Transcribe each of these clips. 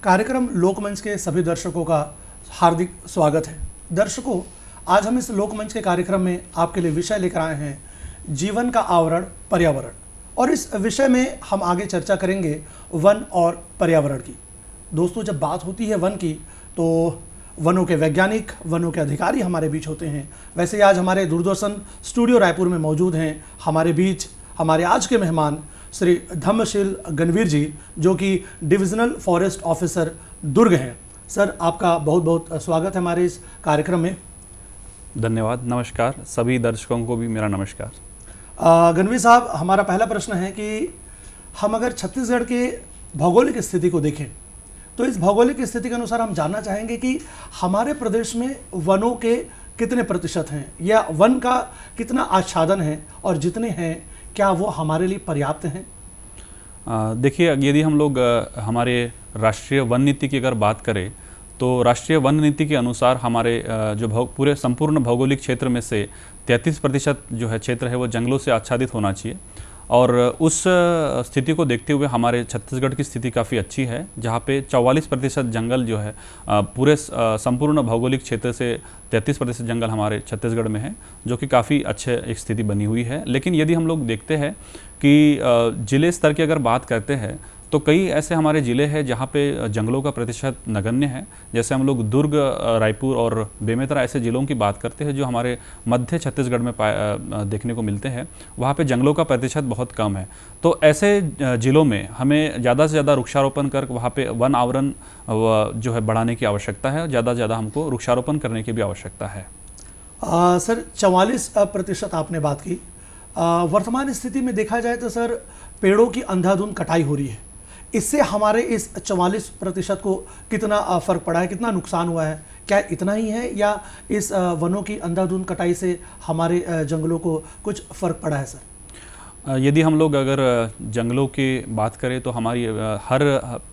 कार्यक्रम लोकमंच के सभी दर्शकों का हार्दिक स्वागत है। दर्शकों, आज हम इस लोकमंच के कार्यक्रम में आपके लिए विषय लेकर आए हैं जीवन का आवरण पर्यावरण, और इस विषय में हम आगे चर्चा करेंगे वन और पर्यावरण की। दोस्तों, जब बात होती है वन की तो वनों के वैज्ञानिक, वनों के अधिकारी हमारे बीच होते हैं। वैसे आज हमारे दूरदर्शन स्टूडियो रायपुर में मौजूद हैं हमारे बीच हमारे आज के मेहमान श्री धम्मशील गणवीर जी, जो कि डिविजनल फॉरेस्ट ऑफिसर दुर्ग हैं। सर, आपका बहुत बहुत स्वागत है हमारे इस कार्यक्रम में। धन्यवाद। नमस्कार सभी दर्शकों को भी मेरा नमस्कार। गणवीर साहब, हमारा पहला प्रश्न है कि हम अगर छत्तीसगढ़ के भौगोलिक स्थिति को देखें तो इस भौगोलिक स्थिति के अनुसार हम जानना चाहेंगे कि हमारे प्रदेश में वनों के कितने प्रतिशत हैं या वन का कितना आच्छादन है, और जितने हैं क्या वो हमारे लिए पर्याप्त हैं? देखिए, यदि हम लोग हमारे राष्ट्रीय वन नीति की अगर बात करें तो राष्ट्रीय वन नीति के अनुसार हमारे जो पूरे संपूर्ण भौगोलिक क्षेत्र में से 33% जो है क्षेत्र है वो जंगलों से आच्छादित होना चाहिए। और उस स्थिति को देखते हुए हमारे छत्तीसगढ़ की स्थिति काफ़ी अच्छी है, जहाँ पे 44% जंगल जो है पूरे संपूर्ण भौगोलिक क्षेत्र से 33% जंगल हमारे छत्तीसगढ़ में है, जो कि काफ़ी अच्छे एक स्थिति बनी हुई है। लेकिन यदि हम लोग देखते हैं कि जिले स्तर की अगर बात करते हैं तो कई ऐसे हमारे ज़िले हैं जहाँ पे जंगलों का प्रतिशत नगण्य है। जैसे हम लोग दुर्ग, रायपुर और बेमेतरा ऐसे ज़िलों की बात करते हैं जो हमारे मध्य छत्तीसगढ़ में देखने को मिलते हैं, वहाँ पे जंगलों का प्रतिशत बहुत कम है। तो ऐसे ज़िलों में हमें ज़्यादा से ज़्यादा वृक्षारोपण कर वहाँ पे वन आवरण जो है बढ़ाने की आवश्यकता है। ज़्यादा से ज़्यादा हमको वृक्षारोपण करने की भी आवश्यकता है। सर, 44% आपने बात की। वर्तमान स्थिति में देखा जाए तो सर, पेड़ों की अंधाधुंध कटाई हो रही है। इससे हमारे इस 44% को कितना फर्क पड़ा है, कितना नुकसान हुआ है? क्या इतना ही है या इस वनों की अंधाधुंध कटाई से हमारे जंगलों को कुछ फर्क पड़ा है सर? यदि हम लोग अगर जंगलों की बात करें तो हमारी हर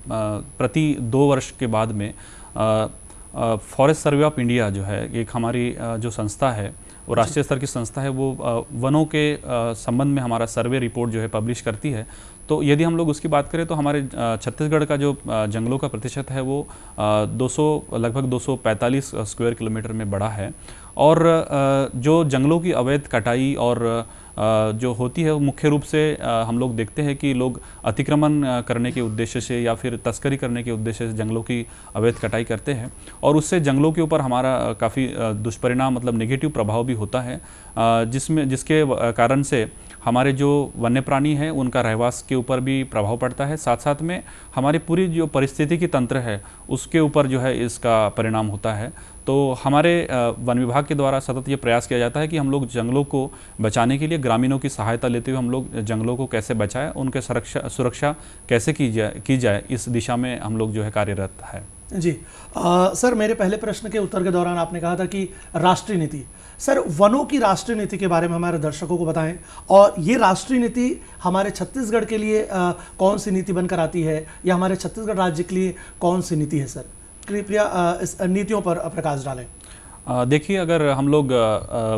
प्रति 2 वर्ष के बाद में फॉरेस्ट सर्वे ऑफ इंडिया जो है एक हमारी जो संस्था है वो राष्ट्रीय स्तर की संस्था है, वो वनों के संबंध में हमारा सर्वे रिपोर्ट जो है पब्लिश करती है। तो यदि हम लोग उसकी बात करें तो हमारे छत्तीसगढ़ का जो जंगलों का प्रतिशत है वो लगभग 245 स्क्वायर किलोमीटर में बढ़ा है। और जो जंगलों की अवैध कटाई और जो होती है वो मुख्य रूप से हम लोग देखते हैं कि लोग अतिक्रमण करने के उद्देश्य से या फिर तस्करी करने के उद्देश्य से जंगलों की अवैध कटाई करते हैं, और उससे जंगलों के ऊपर हमारा काफ़ी दुष्परिणाम मतलब नेगेटिव प्रभाव भी होता है, जिसके कारण से हमारे जो वन्य प्राणी हैं उनका रहवास के ऊपर भी प्रभाव पड़ता है। साथ साथ में हमारी पूरी जो परिस्थितिकी तंत्र है उसके ऊपर जो है इसका परिणाम होता है। तो हमारे वन विभाग के द्वारा सतत ये प्रयास किया जाता है कि हम लोग जंगलों को बचाने के लिए ग्रामीणों की सहायता लेते हुए हम लोग जंगलों को कैसे बचाएं, उनके सुरक्षा कैसे की जाए, इस दिशा में हम लोग जो है कार्यरत है। जी सर, मेरे पहले प्रश्न के उत्तर के दौरान आपने कहा था कि राष्ट्रीय नीति। सर, वनों की राष्ट्रीय नीति के बारे में हमारे दर्शकों को बताएं, और ये राष्ट्रीय नीति हमारे छत्तीसगढ़ के लिए कौन सी नीति बनकर आती है या हमारे छत्तीसगढ़ राज्य के लिए कौन सी नीति है सर? कृपया इस नीतियों पर प्रकाश डालें। देखिए, अगर हम लोग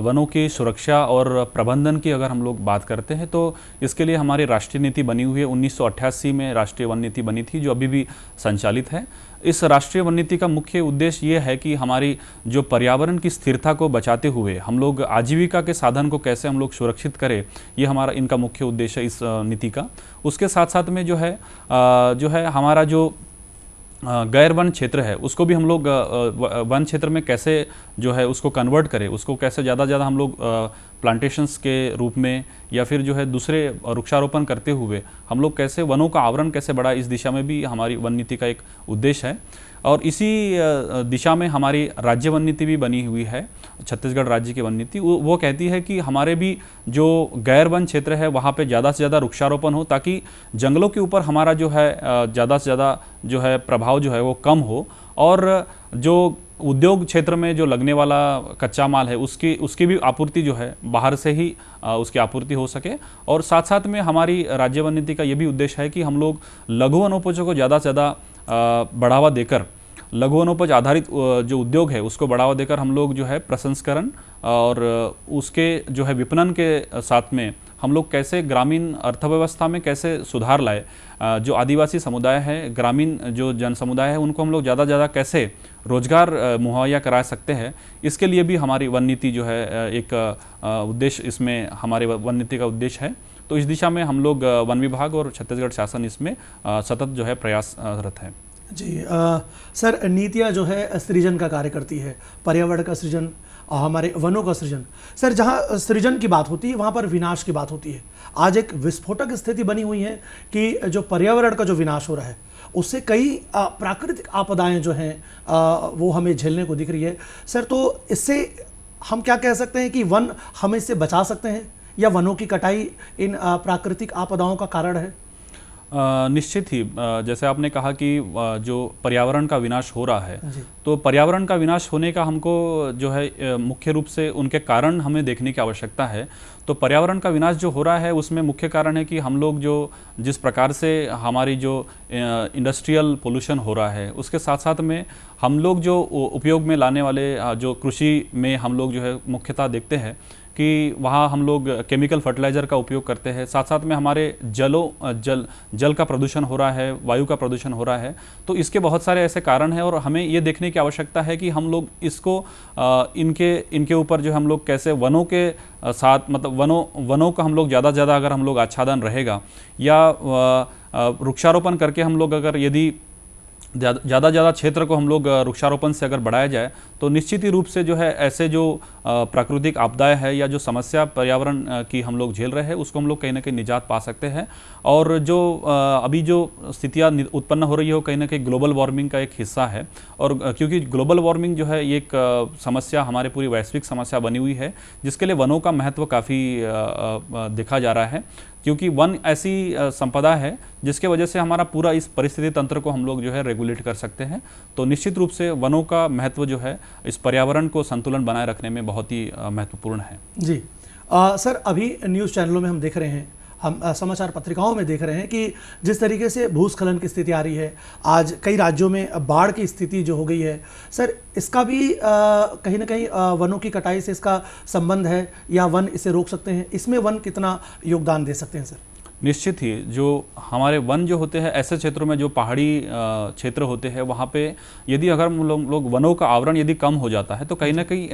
वनों की सुरक्षा और प्रबंधन की अगर हम लोग बात करते हैं तो इसके लिए हमारी राष्ट्रीय नीति बनी हुई है। 1988 में राष्ट्रीय वन नीति बनी थी, जो अभी भी संचालित है। इस राष्ट्रीय वन नीति का मुख्य उद्देश्य ये है कि हमारी जो पर्यावरण की स्थिरता को बचाते हुए हम लोग आजीविका के साधन को कैसे हम लोग सुरक्षित करें, ये हमारा इनका मुख्य उद्देश्य है इस नीति का। उसके साथ साथ में जो है हमारा जो गैर वन क्षेत्र है उसको भी हम लोग वन क्षेत्र में कैसे जो है उसको कन्वर्ट करें, उसको कैसे ज़्यादा से ज़्यादा हम लोग प्लांटेशंस के रूप में या फिर जो है दूसरे वृक्षारोपण करते हुए हम लोग कैसे वनों का आवरण कैसे बढ़ाए, इस दिशा में भी हमारी वन नीति का एक उद्देश्य है। और इसी दिशा में हमारी राज्य वन नीति भी बनी हुई है, छत्तीसगढ़ राज्य की वन नीति। वो कहती है कि हमारे भी जो गैर वन क्षेत्र है वहाँ पे ज़्यादा से ज़्यादा वृक्षारोपण हो, ताकि जंगलों के ऊपर हमारा जो है ज़्यादा से ज़्यादा जो है प्रभाव जो है वो कम हो, और जो उद्योग क्षेत्र में जो लगने वाला कच्चा माल है उसकी भी आपूर्ति जो है बाहर से ही उसकी आपूर्ति हो सके। और साथ साथ में हमारी राज्य वन नीति का ये भी उद्देश्य है कि हम लोग लघु वनोपजों को ज़्यादा से ज़्यादा बढ़ावा देकर, लघु वनोपज आधारित जो उद्योग है उसको बढ़ावा देकर हम लोग जो है प्रसंस्करण और उसके जो है विपणन के साथ में हम लोग कैसे ग्रामीण अर्थव्यवस्था में कैसे सुधार लाए, जो आदिवासी समुदाय है, ग्रामीण जो जन समुदाय है, उनको हम लोग ज़्यादा से ज़्यादा कैसे रोजगार मुहैया करा सकते हैं, इसके लिए भी हमारी वन नीति जो है एक उद्देश्य, इसमें हमारे वन नीति का उद्देश्य है। तो इस दिशा में हम लोग वन विभाग और छत्तीसगढ़ शासन इसमें सतत जो है प्रयासरत है। जी सर, नीतियाँ जो है सृजन का कार्य करती है, पर्यावरण का सृजन, हमारे वनों का सृजन। सर, जहाँ सृजन की बात होती है वहाँ पर विनाश की बात होती है। आज एक विस्फोटक स्थिति बनी हुई है कि जो पर्यावरण का जो विनाश हो रहा है उससे कई प्राकृतिक आपदाएं जो हैं वो हमें झेलने को दिख रही है। सर, तो इससे हम क्या कह सकते हैं कि वन हमें इससे बचा सकते हैं या वनों की कटाई इन प्राकृतिक आपदाओं का कारण है? निश्चित ही, जैसे आपने कहा कि जो पर्यावरण का विनाश हो रहा है, तो पर्यावरण का विनाश होने का हमको जो है मुख्य रूप से उनके कारण हमें देखने की आवश्यकता है। तो पर्यावरण का विनाश जो हो रहा है उसमें मुख्य कारण है कि हम लोग जो जिस प्रकार से हमारी जो इंडस्ट्रियल पोल्यूशन हो रहा है, उसके साथ साथ में हम लोग जो उपयोग में लाने वाले जो कृषि में हम लोग जो है मुख्यतः देखते हैं कि वहाँ हम लोग केमिकल फर्टिलाइज़र का उपयोग करते हैं। साथ साथ में हमारे जल का प्रदूषण हो रहा है, वायु का प्रदूषण हो रहा है। तो इसके बहुत सारे ऐसे कारण हैं और हमें ये देखने की आवश्यकता है कि हम लोग इसको इनके ऊपर जो हम लोग कैसे वनों के साथ, मतलब वनों का हम लोग ज़्यादा से ज़्यादा अगर हम लोग आच्छादन रहेगा या वृक्षारोपण करके हम लोग अगर यदि ज़्यादा क्षेत्र को हम लोग वृक्षारोपण से अगर बढ़ाया जाए तो निश्चित ही रूप से जो है ऐसे जो प्राकृतिक आपदाएं है या जो समस्या पर्यावरण की हम लोग झेल रहे हैं उसको हम लोग कहीं ना कहीं निजात पा सकते हैं। और जो अभी जो स्थितियाँ उत्पन्न हो रही है वो कहीं ना कहीं ग्लोबल वार्मिंग का एक हिस्सा है। और क्योंकि ग्लोबल वार्मिंग जो है ये एक समस्या हमारे पूरी वैश्विक समस्या बनी हुई है, जिसके लिए वनों का महत्व काफ़ी देखा जा रहा है। क्योंकि वन ऐसी संपदा है जिसके वजह से हमारा पूरा इस परिस्थिति तंत्र को हम लोग जो है रेगुलेट कर सकते हैं। तो निश्चित रूप से वनों का महत्व जो है इस पर्यावरण को संतुलन बनाए रखने में बहुत ही महत्वपूर्ण है। जी सर, अभी न्यूज़ चैनलों में हम देख रहे हैं, हम समाचार पत्रिकाओं में देख रहे हैं कि जिस तरीके से भूस्खलन की स्थिति आ रही है, आज कई राज्यों में बाढ़ की स्थिति जो हो गई है, सर इसका भी कहीं ना कहीं वनों की कटाई से इसका संबंध है या वन इसे रोक सकते हैं? इसमें वन कितना योगदान दे सकते हैं सर? निश्चित ही, जो हमारे वन जो होते हैं ऐसे क्षेत्रों में जो पहाड़ी क्षेत्र होते हैं वहाँ पे यदि अगर हम लोग वनों का आवरण यदि कम हो जाता है तो कहीं ना कहीं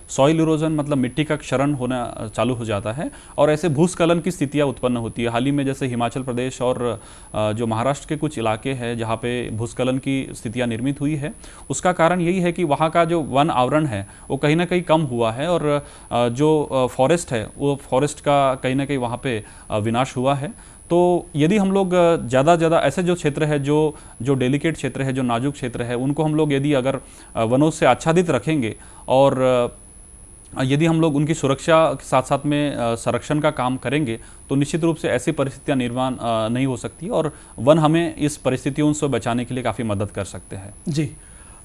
सॉइल इरोजन, मतलब मिट्टी का क्षरण होना चालू हो जाता है और ऐसे भूस्खलन की स्थितियाँ उत्पन्न होती है। हाल ही में जैसे हिमाचल प्रदेश और जो महाराष्ट्र के कुछ इलाके हैं जहाँ पे भूस्खलन की स्थितियाँ निर्मित हुई है, उसका कारण यही है कि वहाँ का जो वन आवरण है वो कहीं ना कहीं कम हुआ है और जो फॉरेस्ट है वो फॉरेस्ट का कहीं ना कहीं वहाँ पे विनाश हुआ है। तो यदि हम लोग ज़्यादा ऐसे जो क्षेत्र है, जो डेलिकेट क्षेत्र है, जो नाजुक क्षेत्र है, उनको हम लोग यदि अगर वनों से आच्छादित रखेंगे और यदि हम लोग उनकी सुरक्षा के साथ साथ में संरक्षण का काम करेंगे तो निश्चित रूप से ऐसी परिस्थितियां निर्माण नहीं हो सकती और वन हमें इस परिस्थितियों से बचाने के लिए काफ़ी मदद कर सकते हैं। जी,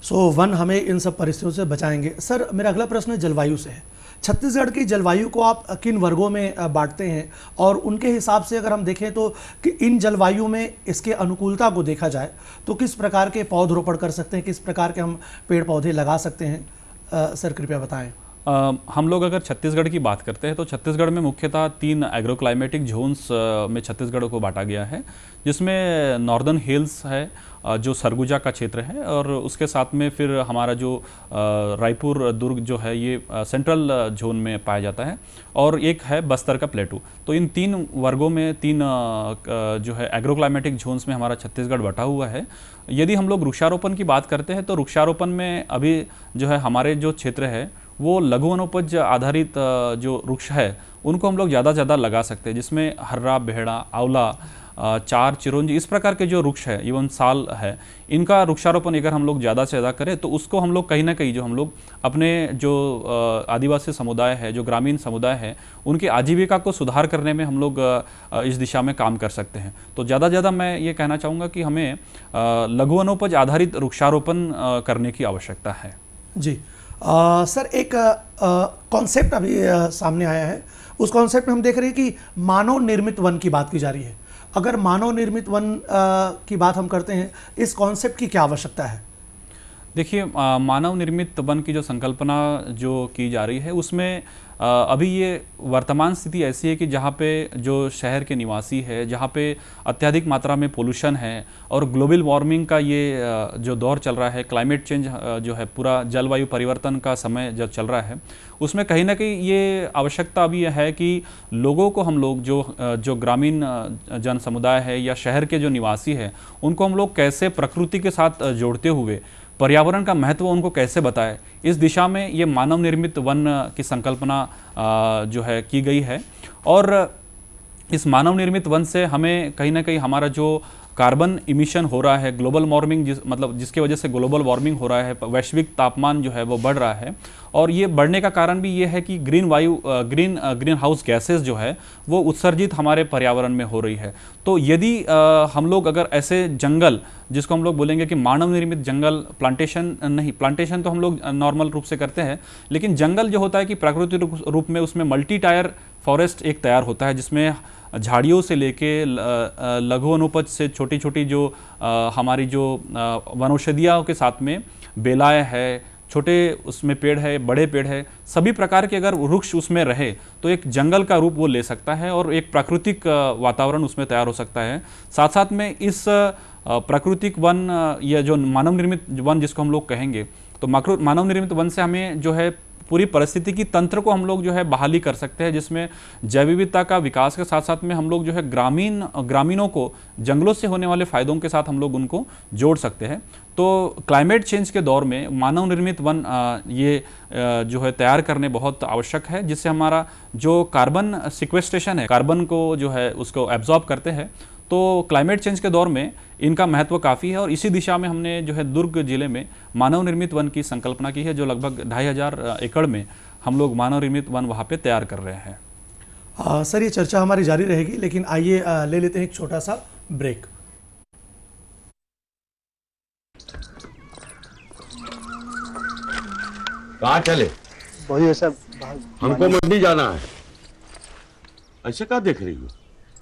सो वन हमें इन सब परिस्थितियों से बचाएंगे। सर, मेरा अगला प्रश्न जलवायु से है। छत्तीसगढ़ की जलवायु को आप किन वर्गों में बांटते हैं और उनके हिसाब से अगर हम देखें तो कि इन जलवायु में इसके अनुकूलता को देखा जाए तो किस प्रकार के पौधरोपण कर सकते हैं, किस प्रकार के हम पेड़ पौधे लगा सकते हैं? सर कृपया बताएं। हम लोग अगर छत्तीसगढ़ की बात करते हैं तो छत्तीसगढ़ में मुख्यतः 3 एग्रोक्लाइमेटिक जोन्स में छत्तीसगढ़ को बांटा गया है, जिसमें नॉर्दर्न हिल्स है जो सरगुजा का क्षेत्र है और उसके साथ में फिर हमारा जो रायपुर दुर्ग जो है ये सेंट्रल जोन में पाया जाता है और एक है बस्तर का प्लेटू। तो इन 3 वर्गों में 3 जो है एग्रोक्लाइमेटिक जोन्स में हमारा छत्तीसगढ़ बटा हुआ है। यदि हम लोग वृक्षारोपण की बात करते हैं तो वृक्षारोपण में अभी जो है हमारे जो क्षेत्र है वो लघु वनोपज आधारित जो वृक्ष है उनको हम लोग ज़्यादा लगा सकते हैं, जिसमें हर्रा, बेहड़ा, आंवला, चार, चिरौंजी, इस प्रकार के जो वृक्ष है, इवन साल है, इनका वृक्षारोपण अगर हम लोग ज़्यादा से ज़्यादा करें तो उसको हम लोग कहीं ना कहीं जो हम लोग अपने जो आदिवासी समुदाय है, जो ग्रामीण समुदाय है, उनकी आजीविका को सुधार करने में हम लोग इस दिशा में काम कर सकते हैं। तो ज़्यादा मैं ये कहना चाहूँगा कि हमें लघु वनोपज आधारित वृक्षारोपण करने की आवश्यकता है। जी सर, एक कॉन्सेप्ट अभी सामने आया है, उस कॉन्सेप्ट में हम देख रहे हैं कि मानव निर्मित वन की बात की जा रही है। अगर मानव निर्मित वन की बात हम करते हैं, इस कॉन्सेप्ट की क्या आवश्यकता है? देखिए, मानव निर्मित वन की जो संकल्पना जो की जा रही है उसमें अभी ये वर्तमान स्थिति ऐसी है कि जहाँ पे जो शहर के निवासी है, जहाँ पे अत्यधिक मात्रा में पोल्यूशन है और ग्लोबल वार्मिंग का ये जो दौर चल रहा है, क्लाइमेट चेंज जो है, पूरा जलवायु परिवर्तन का समय जब चल रहा है, उसमें कहीं ना कहीं ये आवश्यकता अभी है कि लोगों को हम लोग जो ग्रामीण जन समुदाय है या शहर के जो निवासी है, उनको हम लोग कैसे प्रकृति के साथ जोड़ते हुए पर्यावरण का महत्व उनको कैसे बताए, इस दिशा में ये मानव निर्मित वन की संकल्पना जो है की गई है। और इस मानव निर्मित वन से हमें कहीं ना कहीं हमारा जो कार्बन इमिशन हो रहा है, ग्लोबल वार्मिंग मतलब जिसकी वजह से ग्लोबल वार्मिंग हो रहा है, वैश्विक तापमान जो है वो बढ़ रहा है, और ये बढ़ने का कारण भी ये है कि ग्रीन हाउस गैसेस जो है वो उत्सर्जित हमारे पर्यावरण में हो रही है। तो यदि हम लोग अगर ऐसे जंगल, जिसको हम लोग बोलेंगे कि मानव निर्मित जंगल, प्लांटेशन तो हम लोग नॉर्मल रूप से करते हैं, लेकिन जंगल जो होता है कि प्राकृतिक रूप में उसमें मल्टी टायर फॉरेस्ट एक तैयार होता है, जिसमें झाड़ियों से लेके लघु वनोपज से छोटी छोटी जो हमारी जो वनौषधियों के साथ में बेलाएं है, छोटे उसमें पेड़ है, बड़े पेड़ है, सभी प्रकार के अगर वृक्ष उसमें रहे तो एक जंगल का रूप वो ले सकता है और एक प्राकृतिक वातावरण उसमें तैयार हो सकता है। साथ साथ में इस प्राकृतिक वन या जो मानव निर्मित वन जिसको हम लोग कहेंगे, तो मानव निर्मित वन से हमें जो है पूरी परिस्थितिकी तंत्र को हम लोग जो है बहाली कर सकते हैं, जिसमें जैव विविधता का विकास के साथ साथ में हम लोग जो है ग्रामीणों को जंगलों से होने वाले फायदों के साथ हम लोग उनको जोड़ सकते हैं। तो क्लाइमेट चेंज के दौर में मानव निर्मित वन ये जो है तैयार करने बहुत आवश्यक है, जिससे हमारा जो कार्बन सिक्वेस्ट्रेशन है, कार्बन को जो है उसको एब्जॉर्ब करते हैं। तो क्लाइमेट चेंज के दौर में इनका महत्व काफ़ी है और इसी दिशा में हमने जो है दुर्ग जिले में मानव निर्मित वन की संकल्पना की है, जो लगभग 2500 एकड़ में हम लोग मानव निर्मित वन वहाँ पे तैयार कर रहे हैं। सर, ये चर्चा हमारी जारी रहेगी, लेकिन आइए ले लेते हैं एक छोटा सा ब्रेक। कहाँ चले? वही सब हमको मंडी जाना है। ऐसे क्या देख रही हो?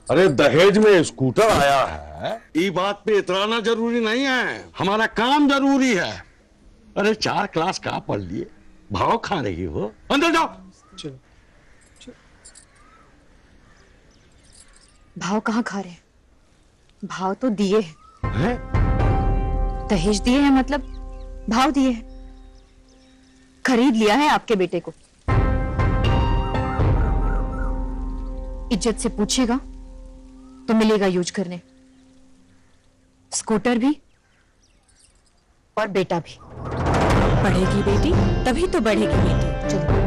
अरे दहेज में स्कूटर आया है, ये बात पे इतराना जरूरी नहीं है, हमारा काम जरूरी है। अरे 4 क्लास का पढ़ लिए, भाव खा रही हो? अंदर जाओ। चलो। भाव कहाँ खा रहे? भाव तो दिए हैं? दहेज दिए हैं, मतलब भाव दिए हैं। खरीद लिया है आपके बेटे को। इज्जत से पूछेगा तो मिलेगा यूज करने, स्कूटर भी और बेटा भी। पढ़ेगी बेटी तभी तो बढ़ेगी बेटी। चलो।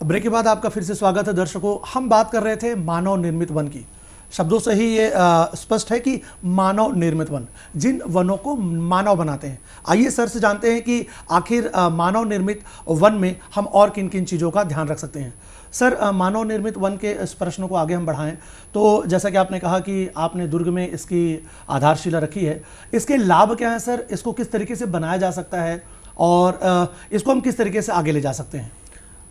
ब्रेक के बाद आपका फिर से स्वागत है दर्शकों। हम बात कर रहे थे मानव निर्मित वन की। शब्दों से ही ये स्पष्ट है कि मानव निर्मित वन, जिन वनों को मानव बनाते हैं। आइए सर से जानते हैं कि आखिर मानव निर्मित वन में हम और किन किन चीज़ों का ध्यान रख सकते हैं। सर, मानव निर्मित वन के इस प्रश्न को आगे हम बढ़ाएं तो जैसा कि आपने कहा कि आपने दुर्ग में इसकी आधारशिला रखी है, इसके लाभ क्या हैं सर? इसको किस तरीके से बनाया जा सकता है और इसको हम किस तरीके से आगे ले जा सकते हैं?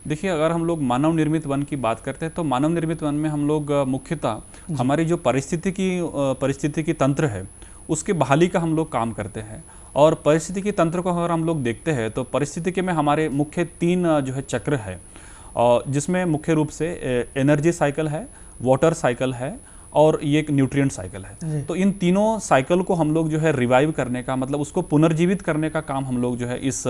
देखिए, अगर हम लोग मानव निर्मित वन की बात करते हैं तो मानव निर्मित वन में हम लोग मुख्यतः हमारी जो परिस्थितिकी तंत्र है उसके बहाली का हम लोग काम करते हैं। और परिस्थितिकी तंत्र को अगर हम लोग देखते हैं तो परिस्थितिकी में हमारे मुख्य 3 जो है चक्र है, और जिसमें मुख्य रूप से एनर्जी साइकिल है, वाटर साइकिल है और ये एक न्यूट्रिएंट साइकिल है। तो इन तीनों साइकिल को हम लोग जो है रिवाइव करने का, मतलब उसको पुनर्जीवित करने का काम हम लोग जो है इस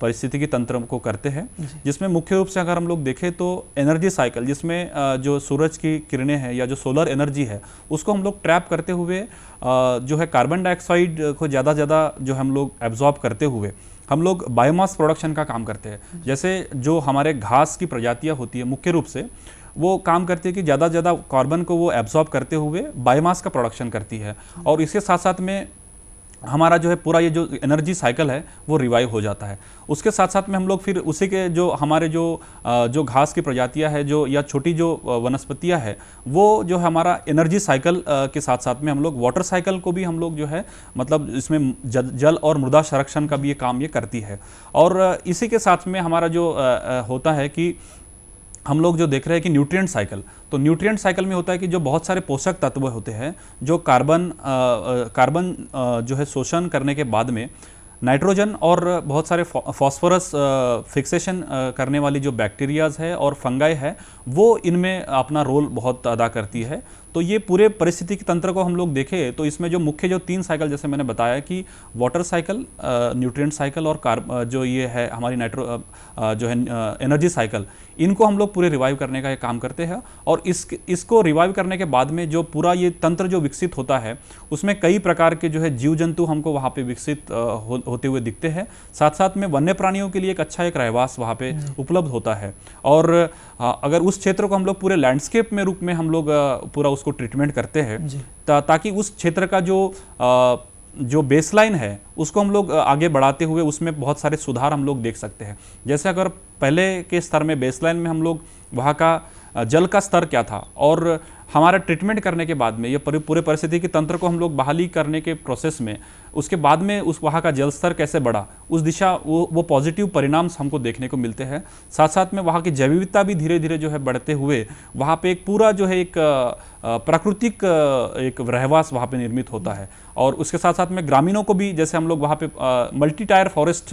परिस्थितिकी तंत्र को करते हैं, जिसमें मुख्य रूप से अगर हम लोग देखें तो एनर्जी साइकिल, जिसमें जो सूरज की किरणें हैं या जो सोलर एनर्जी है उसको हम लोग ट्रैप करते हुए जो है कार्बन डाइऑक्साइड को ज़्यादा से ज़्यादा जो हम लोग एब्जॉर्ब करते हुए हम लोग बायोमास प्रोडक्शन का काम करते हैं। जैसे जो हमारे घास की प्रजातियां होती है मुख्य रूप से वो काम करती है कि ज़्यादा से ज़्यादा कार्बन को वो एब्जॉर्ब करते हुए बायोमास का प्रोडक्शन करती है, और इसके साथ साथ में हमारा जो है पूरा ये जो एनर्जी साइकिल है वो रिवाइव हो जाता है। उसके साथ साथ में हम लोग फिर उसी के जो हमारे जो घास की प्रजातियां है जो या छोटी जो वनस्पतियां है वो जो हमारा एनर्जी साइकिल के साथ साथ में हम लोग वाटर साइकिल को भी हम लोग जो है मतलब इसमें जल और मृदा संरक्षण का भी ये काम ये करती है। और इसी के साथ में हमारा जो होता है कि हम लोग जो देख रहे हैं कि न्यूट्रिएंट साइकिल, तो न्यूट्रिएंट साइकिल में होता है कि जो बहुत सारे पोषक तत्व होते हैं जो कार्बन जो है शोषण करने के बाद में नाइट्रोजन और बहुत सारे फॉस्फोरस फिक्सेशन करने वाली जो बैक्टीरियाज है और फंगाई है वो इनमें अपना रोल बहुत अदा करती है। तो ये पूरे परिस्थितिकी तंत्र को हम लोग देखें तो इसमें जो मुख्य जो 3 साइकिल जैसे मैंने बताया कि वाटर साइकिल, न्यूट्रिएंट साइकिल और जो ये है हमारी जो है एनर्जी साइकिल, इनको हम लोग पूरे रिवाइव करने का एक काम करते हैं। और इसको रिवाइव करने के बाद में जो पूरा ये तंत्र जो विकसित होता है उसमें कई प्रकार के जो है जीव जंतु हमको वहाँ पे विकसित होते हुए दिखते हैं। साथ साथ में वन्य प्राणियों के लिए एक अच्छा एक रहवास वहाँ पे उपलब्ध होता है। और अगर उस क्षेत्र को हम लोग पूरे लैंडस्केप में रूप में हम लोग पूरा उसको ट्रीटमेंट करते हैं ताकि उस क्षेत्र का जो बेसलाइन है उसको हम लोग आगे बढ़ाते हुए उसमें बहुत सारे सुधार हम लोग देख सकते हैं। जैसे अगर पहले के स्तर में बेसलाइन में हम लोग वहाँ का जल का स्तर क्या था और हमारा ट्रीटमेंट करने के बाद में ये पूरे परिस्थितिकी तंत्र को हम लोग बहाली करने के प्रोसेस में उसके बाद में उस वहाँ का जल स्तर कैसे बढ़ा, उस दिशा वो पॉजिटिव परिणाम हमको देखने को मिलते हैं। साथ साथ में वहाँ की जैव विविधता भी धीरे धीरे जो है बढ़ते हुए वहाँ पे एक पूरा जो है एक प्राकृतिक एक रहवास वहाँ पे निर्मित होता है। और उसके साथ साथ में ग्रामीणों को भी, जैसे हम लोग वहाँ पे मल्टी टायर फॉरेस्ट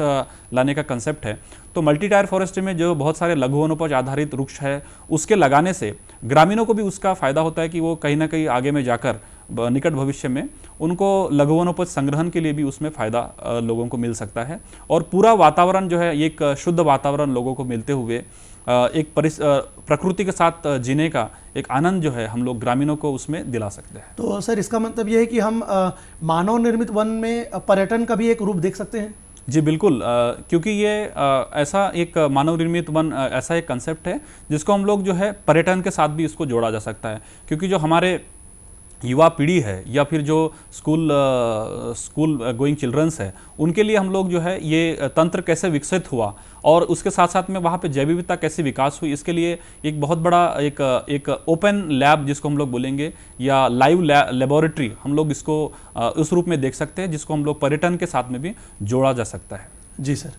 लाने का कंसेप्ट है, तो मल्टी टायर फॉरेस्ट में जो बहुत सारे लघु वनोपज आधारित वृक्ष है उसके लगाने से ग्रामीणों को भी उसका फायदा होता है कि वो कहीं ना कहीं आगे में जाकर निकट भविष्य में उनको लघु वनोपज संग्रहण के लिए भी उसमें फायदा लोगों को मिल सकता है। और पूरा वातावरण जो है एक शुद्ध वातावरण लोगों को मिलते हुए एक प्रकृति के साथ जीने का एक आनंद जो है हम लोग ग्रामीणों को उसमें दिला सकते हैं। तो सर इसका मतलब यह है कि हम मानव निर्मित वन में पर्यटन का भी एक रूप देख सकते हैं? जी बिल्कुल, क्योंकि ये ऐसा एक मानव निर्मित वन ऐसा एक कंसेप्ट है जिसको हम लोग जो है पर्यटन के साथ भी इसको जोड़ा जा सकता है। क्योंकि जो हमारे युवा पीढ़ी है या फिर जो स्कूल गोइंग चिल्ड्रंस है उनके लिए हम लोग जो है ये तंत्र कैसे विकसित हुआ और उसके साथ साथ में वहाँ पे जैव विविधता कैसे विकास हुई, इसके लिए एक बहुत बड़ा एक ओपन लैब जिसको हम लोग बोलेंगे या लाइव लेबोरेटरी हम लोग इसको उस रूप में देख सकते हैं जिसको हम लोग पर्यटन के साथ में भी जोड़ा जा सकता है। जी सर।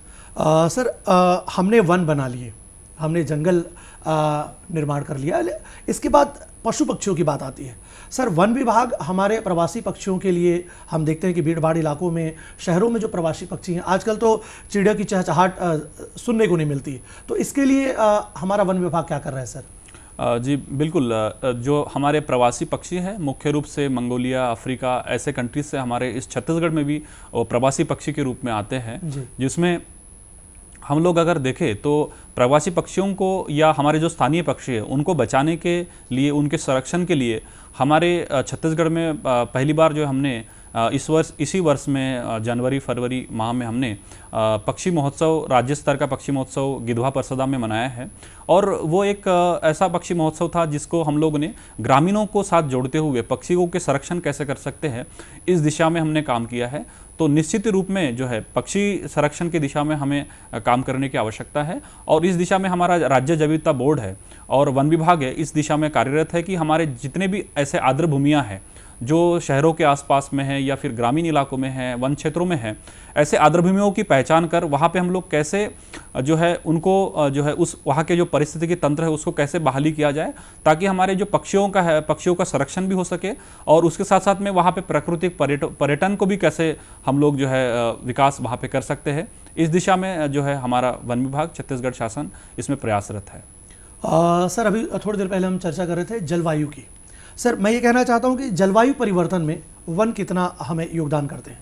हमने वन बना लिए, हमने जंगल निर्माण कर लिया, इसके बाद पशु पक्षियों की बात आती है। सर वन विभाग हमारे प्रवासी पक्षियों के लिए, हम देखते हैं कि भीड़ भाड़ इलाकों में, शहरों में जो प्रवासी पक्षी हैं आजकल तो चिड़िया की चहचहाट सुनने को नहीं मिलती, तो इसके लिए हमारा वन विभाग क्या कर रहा है सर? जी बिल्कुल, जो हमारे प्रवासी पक्षी हैं मुख्य रूप से मंगोलिया, अफ्रीका ऐसे कंट्रीज से हमारे इस छत्तीसगढ़ में भी प्रवासी पक्षी के रूप में आते हैं, जिसमें हम लोग अगर देखें तो प्रवासी पक्षियों को या हमारे जो स्थानीय पक्षी हैं उनको बचाने के लिए, उनके संरक्षण के लिए हमारे छत्तीसगढ़ में पहली बार जो हमने इसी वर्ष में जनवरी फरवरी माह में हमने पक्षी महोत्सव, राज्य स्तर का पक्षी महोत्सव गिधवा परसदा में मनाया है। और वो एक ऐसा पक्षी महोत्सव था जिसको हम लोगों ने ग्रामीणों को साथ जोड़ते हुए पक्षियों के संरक्षण कैसे कर सकते हैं इस दिशा में हमने काम किया है। तो निश्चित रूप में जो है पक्षी संरक्षण की दिशा में हमें काम करने की आवश्यकता है और इस दिशा में हमारा राज्य जैव विविधता बोर्ड है और वन विभाग है इस दिशा में कार्यरत है कि हमारे जितने भी ऐसे आर्द्र भूमियाँ हैं जो शहरों के आसपास में है या फिर ग्रामीण इलाकों में है, वन क्षेत्रों में है, ऐसे आर्द्र भूमियों की पहचान कर वहाँ पे हम लोग कैसे जो है उनको जो है उस वहाँ के जो परिस्थितिकी तंत्र है उसको कैसे बहाली किया जाए ताकि हमारे जो पक्षियों का संरक्षण भी हो सके और उसके साथ साथ में वहाँ पे प्राकृतिक पर्यटन को भी कैसे हम लोग जो है विकास वहाँ पे कर सकते हैं। इस दिशा में जो है हमारा वन विभाग, छत्तीसगढ़ शासन इसमें प्रयासरत है। सर अभी थोड़ी देर पहले हम चर्चा कर रहे थे जलवायु की। सर मैं ये कहना चाहता हूँ कि जलवायु परिवर्तन में वन कितना हमें योगदान करते हैं?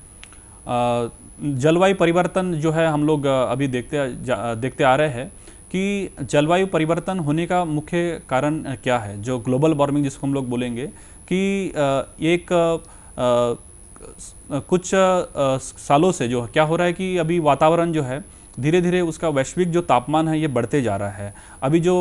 जलवायु परिवर्तन जो है हम लोग अभी देखते आ रहे हैं कि जलवायु परिवर्तन होने का मुख्य कारण क्या है, जो ग्लोबल वार्मिंग जिसको हम लोग बोलेंगे कि कुछ सालों से जो क्या हो रहा है कि अभी वातावरण जो है धीरे धीरे उसका वैश्विक जो तापमान है ये बढ़ते जा रहा है। अभी जो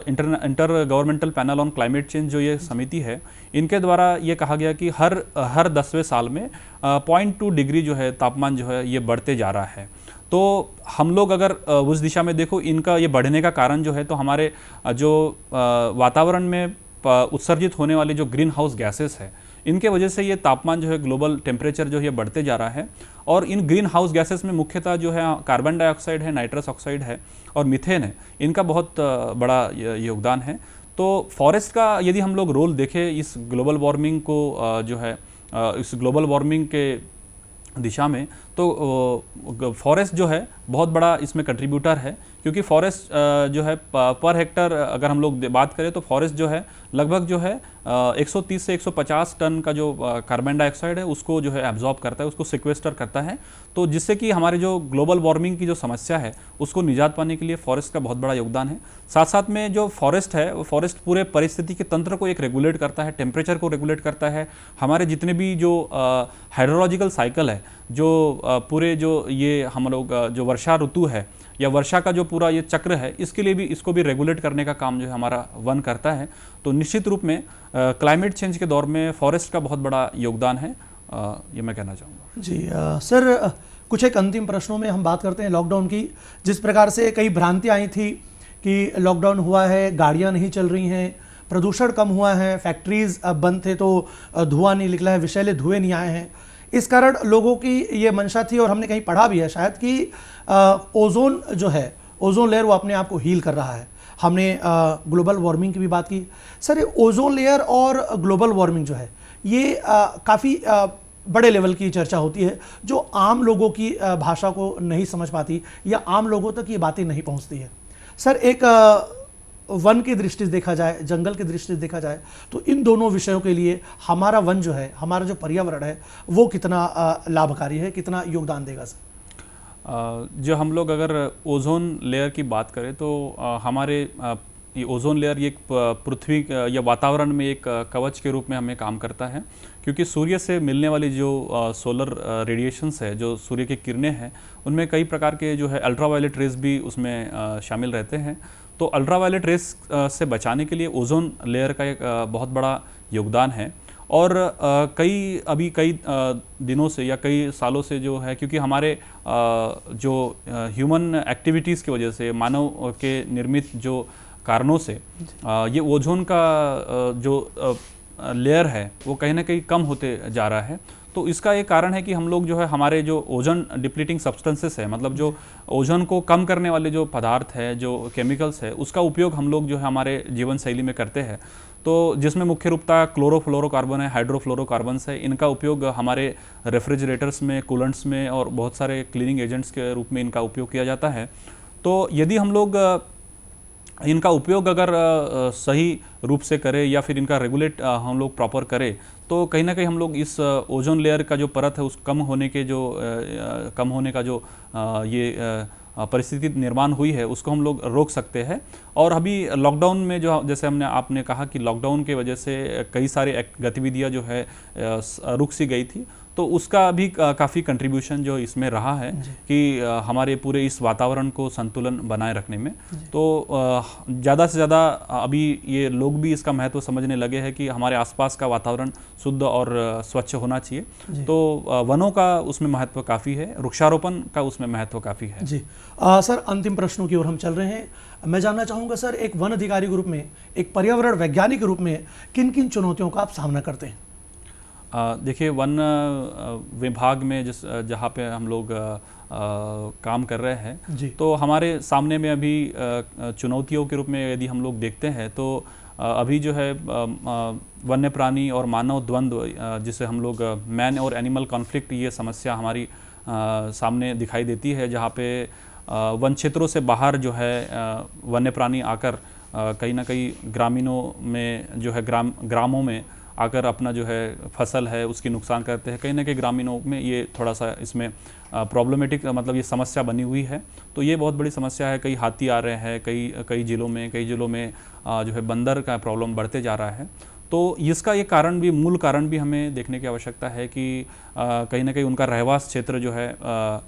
inter governmental panel on climate change जो ये समिति है इनके द्वारा ये कहा गया कि हर 10वें साल में 0.2 डिग्री जो है तापमान जो है ये बढ़ते जा रहा है। तो हम लोग अगर उस दिशा में देखो इनका ये बढ़ने का कारण जो है तो हमारे जो वातावरण में उत्सर्जित होने वाले जो ग्रीन हाउस गैसेस है इनके वजह से ये तापमान जो है ग्लोबल टेम्परेचर जो है बढ़ते जा रहा है। और इन ग्रीन हाउस गैसेस में मुख्यतः जो है कार्बन डाइऑक्साइड है, नाइट्रस ऑक्साइड है और मीथेन है, इनका बहुत बड़ा योगदान है। तो फॉरेस्ट का यदि हम लोग रोल देखें इस ग्लोबल वार्मिंग को जो है इस ग्लोबल वार्मिंग के दिशा में तो फॉरेस्ट जो है बहुत बड़ा इसमें कंट्रीब्यूटर है, क्योंकि फॉरेस्ट जो है पर हेक्टर अगर हम लोग बात करें तो फॉरेस्ट जो है लगभग जो है 130 से 150 टन का जो कार्बन डाइऑक्साइड है उसको जो है एब्जॉर्ब करता है, उसको सिक्वेस्टर करता है। तो जिससे कि हमारे जो ग्लोबल वार्मिंग की जो समस्या है उसको निजात पाने के लिए फॉरेस्ट का बहुत बड़ा योगदान है। साथ साथ में जो फॉरेस्ट है वो फॉरेस्ट पूरे परिस्थिति के तंत्र को एक रेगुलेट करता है, टेम्परेचर को रेगुलेट करता है। हमारे जितने भी जो हाइड्रोलॉजिकल साइकिल है, जो पूरे जो ये हम लोग जो वर्षा ऋतु है या वर्षा का जो पूरा ये चक्र है, इसके लिए भी इसको भी रेगुलेट करने का काम जो है हमारा वन करता है। तो निश्चित रूप में क्लाइमेट चेंज के दौर में फॉरेस्ट का बहुत बड़ा योगदान है, ये मैं कहना चाहूँगा। जी सर, कुछ एक अंतिम प्रश्नों में हम बात करते हैं लॉकडाउन की। जिस प्रकार से कई भ्रांतियाँ आई थी कि लॉकडाउन हुआ है, गाड़ियाँ नहीं चल रही हैं, प्रदूषण कम हुआ है, फैक्ट्रीज बंद थे तो धुआं नहीं निकला है, विषैले धुएँ नहीं आए हैं। इस कारण लोगों की ये मंशा थी, और हमने कहीं पढ़ा भी है शायद कि ओजोन जो है, ओजोन लेयर वो अपने आप को हील कर रहा है। हमने ग्लोबल वार्मिंग की भी बात की। सर, ये ओजोन लेयर और ग्लोबल वार्मिंग जो है ये काफ़ी बड़े लेवल की चर्चा होती है, जो आम लोगों की भाषा को नहीं समझ पाती या आम लोगों तक ये बातें नहीं पहुंचती है। सर, एक वन की दृष्टि से देखा जाए, जंगल की दृष्टि से देखा जाए, तो इन दोनों विषयों के लिए हमारा वन जो है, हमारा जो पर्यावरण है, वो कितना लाभकारी है, कितना योगदान देगा सर? जो हम लोग अगर ओजोन लेयर की बात करें तो हमारे ये ओजोन लेयर ये पृथ्वी या वातावरण में एक कवच के रूप में हमें काम करता है, क्योंकि सूर्य से मिलने वाली जो सोलर रेडिएशंस है, जो सूर्य की किरणें हैं, उनमें कई प्रकार के जो है अल्ट्रावायलेट रेस भी उसमें शामिल रहते हैं। तो अल्ट्रावायलेट रेस से बचाने के लिए ओजोन लेयर का एक बहुत बड़ा योगदान है। और कई दिनों से या कई सालों से जो है, क्योंकि हमारे जो ह्यूमन एक्टिविटीज़ की वजह से, मानव के निर्मित जो कारणों से ये ओजोन का जो लेयर है वो कहीं ना कहीं कम होते जा रहा है। तो इसका एक कारण है कि हम लोग जो है हमारे जो ओजोन डिप्लीटिंग सब्सटेंसेस है, मतलब जो ओजोन को कम करने वाले जो पदार्थ है, जो केमिकल्स है, उसका उपयोग हम लोग जो है हमारे जीवन शैली में करते हैं। तो जिसमें मुख्य रूपता क्लोरोफ्लोरोकार्बन है, हाइड्रोफ्लोरोकार्बन्स है। इनका उपयोग हमारे रेफ्रिजरेटर्स में, कूलेंट्स में और बहुत सारे क्लीनिंग एजेंट्स के रूप में इनका उपयोग किया जाता है। तो यदि हम लोग इनका उपयोग अगर सही रूप से करें या फिर इनका रेगुलेट हम लोग प्रॉपर करें, तो कहीं ना कहीं हम लोग इस ओजोन लेयर का जो परत है उस कम होने का जो ये परिस्थिति निर्माण हुई है उसको हम लोग रोक सकते हैं। और अभी लॉकडाउन में जो, जैसे आपने कहा कि लॉकडाउन के वजह से कई सारी गतिविधियां जो है रुक सी गई थी, तो उसका भी काफ़ी कंट्रीब्यूशन जो इसमें रहा है कि हमारे पूरे इस वातावरण को संतुलन बनाए रखने में। तो ज़्यादा से ज़्यादा अभी ये लोग भी इसका महत्व समझने लगे हैं कि हमारे आसपास का वातावरण शुद्ध और स्वच्छ होना चाहिए। तो वनों का उसमें महत्व काफ़ी है, वृक्षारोपण का उसमें महत्व काफ़ी है। जी सर, अंतिम प्रश्नों की ओर हम चल रहे हैं। मैं जानना चाहूँगा सर, एक वन अधिकारी के रूप में, एक पर्यावरण वैज्ञानिक के रूप में किन किन चुनौतियों का आप सामना करते हैं? देखिए, वन विभाग में जहाँ पे हम लोग काम कर रहे हैं, तो हमारे सामने में अभी चुनौतियों के रूप में यदि हम लोग देखते हैं तो अभी जो है वन्य प्राणी और मानव द्वंद्व, जिसे हम लोग मैन और एनिमल कॉन्फ्लिक्ट, ये समस्या हमारी सामने दिखाई देती है, जहाँ पे वन क्षेत्रों से बाहर जो है वन्य प्राणी आकर कहीं ना कहीं ग्रामीणों में जो है ग्रामों में आकर अपना जो है फसल है उसकी नुकसान करते हैं। कहीं ना कहीं ग्रामीणों में ये थोड़ा सा इसमें प्रॉब्लमेटिक, मतलब ये समस्या बनी हुई है। तो ये बहुत बड़ी समस्या है। कई हाथी आ रहे हैं, कई जिलों में जो है बंदर का प्रॉब्लम बढ़ते जा रहा है। तो इसका ये कारण भी, मूल कारण भी हमें देखने की आवश्यकता है कि कहीं ना कहीं उनका रहवास क्षेत्र जो है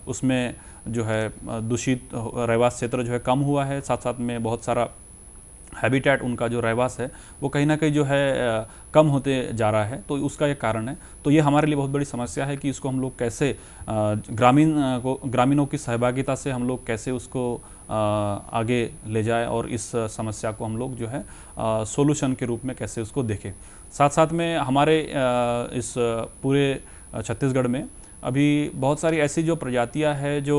उसमें जो है दूषित रहवास क्षेत्र जो है कम हुआ है। साथ साथ में बहुत सारा हैबिटेट, उनका जो रहवास है वो कहीं ना कहीं जो है कम होते जा रहा है। तो उसका एक कारण है। तो ये हमारे लिए बहुत बड़ी समस्या है कि इसको हम लोग कैसे ग्रामीणों की सहभागिता से हम लोग कैसे उसको आगे ले जाए और इस समस्या को हम लोग जो है सॉल्यूशन के रूप में कैसे उसको देखें। साथ साथ में हमारे इस पूरे छत्तीसगढ़ में अभी बहुत सारी ऐसी जो प्रजातियां हैं जो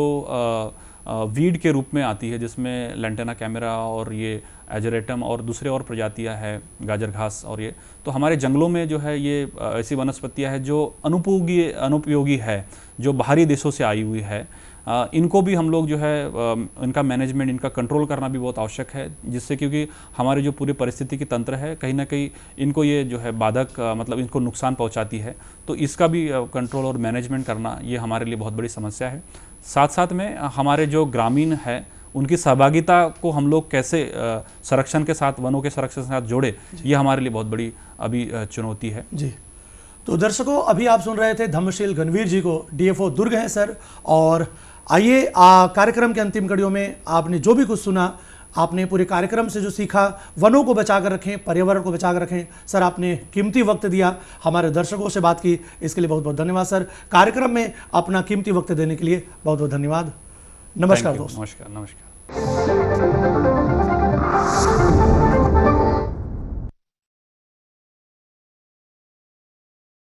वीड के रूप में आती है, जिसमें लैंटेना कैमरा और ये एजरेटम और दूसरे और प्रजातियां हैं, गाजर घास। और ये तो हमारे जंगलों में जो है ये ऐसी वनस्पतियां हैं जो अनुपयोगी है, जो बाहरी देशों से आई हुई है। इनको भी हम लोग जो है इनका मैनेजमेंट, इनका कंट्रोल करना भी बहुत आवश्यक है, जिससे क्योंकि हमारे जो पूरे परिस्थितिकी तंत्र है कहीं ना कहीं इनको ये जो है बाधक मतलब इनको नुकसान पहुंचाती है। तो इसका भी कंट्रोल और मैनेजमेंट करना ये हमारे लिए बहुत बड़ी समस्या है। साथ साथ में हमारे जो ग्रामीण है उनकी सहभागिता को हम लोग कैसे संरक्षण के साथ, वनों के संरक्षण के साथ जोड़े, ये हमारे लिए बहुत बड़ी अभी चुनौती है जी। तो दर्शकों, अभी आप सुन रहे थे धम्मशील गणवीर जी को, डीएफओ दुर्ग हैं सर। और आइए कार्यक्रम के अंतिम कड़ियों में आपने जो भी कुछ सुना, आपने पूरे कार्यक्रम से जो सीखा, वनों को बचा कर रखें, पर्यावरण को बचा कर रखें। सर, आपने कीमती वक्त दिया, हमारे दर्शकों से बात की, इसके लिए बहुत बहुत धन्यवाद सर। कार्यक्रम में अपना कीमती वक्त देने के लिए बहुत बहुत धन्यवाद। नमस्कार दोस्तों। नमस्कार।